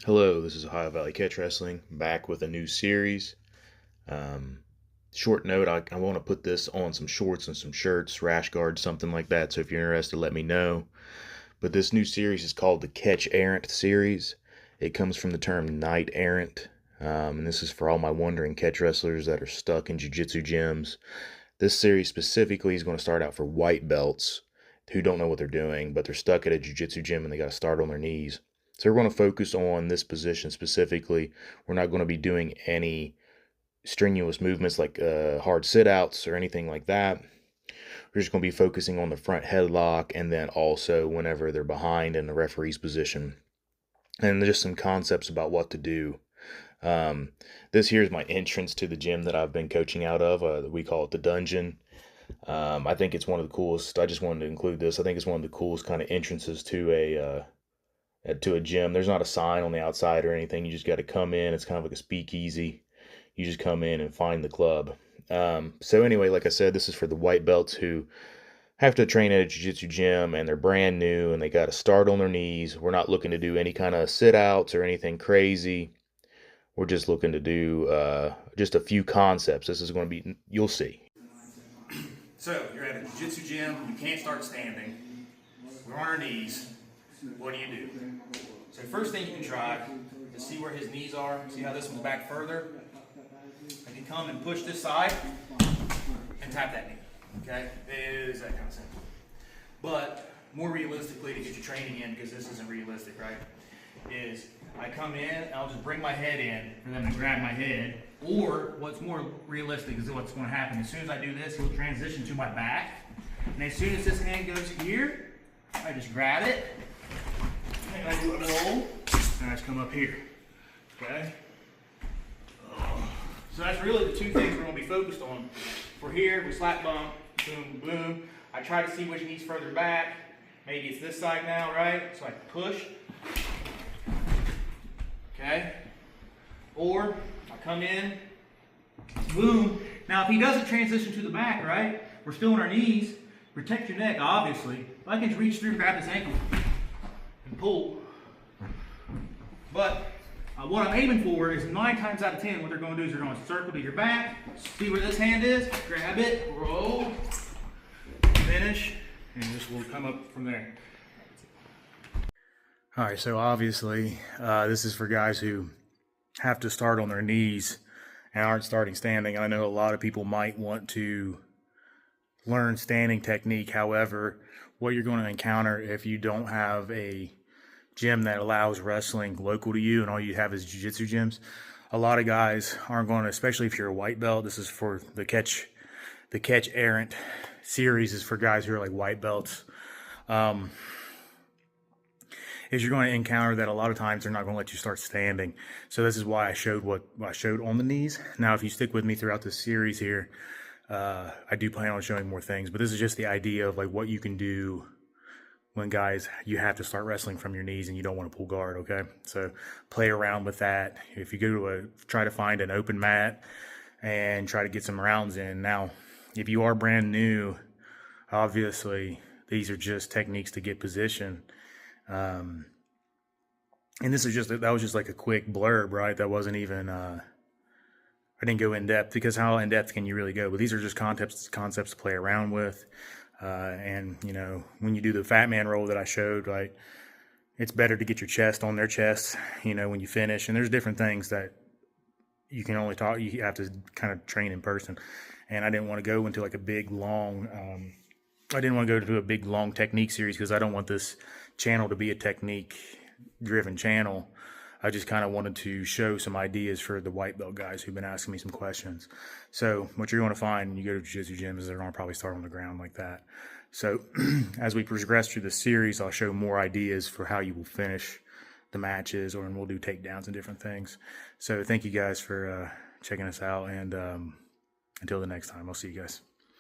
Hello, this is Ohio Valley Catch Wrestling, back with a new series. Um, Short note, I want to put this on some shorts and some shirts, rash guards, something like that, so if you're interested, let me know. But this new series is called the Catch-Errant series. It comes from the term knight errant, and this is for all my wandering catch wrestlers that are stuck in jiu-jitsu gyms. This series specifically is going to start out for white belts who don't know what they're doing, but they're stuck at a jiu-jitsu gym and they got to start on their knees. So we're going to focus on this position specifically. We're not going to be doing any strenuous movements like hard sit-outs or anything like that. We're just going to be focusing on the front headlock and then also whenever they're behind in the referee's position. And just some concepts about what to do. This here is my entrance to the gym that I've been coaching out of. We call it the dungeon. I think it's one of the coolest. I just wanted to include this. I think it's one of the coolest kind of entrances to a gym. There's not a sign on the outside or anything. You just got to come in. It's kind of like a speakeasy. You just come in and find the club. So anyway, like I said, this is for the white belts who have to train at a jiu-jitsu gym and they're brand new and they got to start on their knees. We're not looking to do any kind of sit-outs or anything crazy. We're just looking to do just a few concepts. This is going to be, you'll see. So, you're at a jiu-jitsu gym, you can't start standing, we're on our knees, what do? So first thing you can try is see where his knees are, see how this one's back further? I can come and push this side and tap that knee, okay? It is that kind of simple. But more realistically, to get your training in, because this isn't realistic, right, is I come in, and I'll just bring my head in for them to grab my head. Or what's more realistic is what's going to happen. As soon as I do this, he'll transition to my back. And as soon as this hand goes here, I just grab it. And I do a roll. And I just come up here. Okay? So that's really the two things we're going to be focused on. For here, we slap bump, boom, boom. I try to see which knee's further back. Maybe it's this side now, right? So I push. Okay? Or I come in, boom. Now if he doesn't transition to the back, right? We're still on our knees. Protect your neck, obviously. I can reach through, grab his ankle, and pull. But what I'm aiming for is 9 times out of 10, what they're going to do is they're going to circle to your back, see where this hand is, grab it, roll, finish, and this will come up from there. All right, so obviously this is for guys who have to start on their knees and aren't starting standing. I know a lot of people might want to learn standing technique. However, what you're going to encounter if you don't have a gym that allows wrestling local to you and all you have is jiu-jitsu gyms, a lot of guys aren't going to, especially if you're a white belt. This is for the Catch-Errant series is for guys who are like white belts. Is you're going to encounter that a lot of times they're not going to let you start standing. So this is why I showed what I showed on the knees. Now, if you stick with me throughout this series here, I do plan on showing more things, but this is just the idea of like what you can do when guys, you have to start wrestling from your knees and you don't want to pull guard, okay? So play around with that. If you go to try to find an open mat and try to get some rounds in. Now, if you are brand new, obviously these are just techniques to get position. And this is that was just like a quick blurb, right? That wasn't even, I didn't go in depth because how in depth can you really go? But these are just concepts to play around with. And you know, when you do the fat man roll that I showed, like it's better to get your chest on their chest, you know, when you finish. And there's different things that you can only talk, you have to kind of train in person. And I didn't want to go into like a big long, I didn't want to go to a big long technique series because I don't want this channel to be a technique driven channel. I just kind of wanted to show some ideas for the white belt guys who've been asking me some questions. So what you're going to find when you go to jiu-jitsu gyms is they're going to probably start on the ground like that. So as we progress through the series, I'll show more ideas for how you will finish the matches, and we'll do takedowns and different things. So thank you guys for checking us out, and until the next time, I'll see you guys.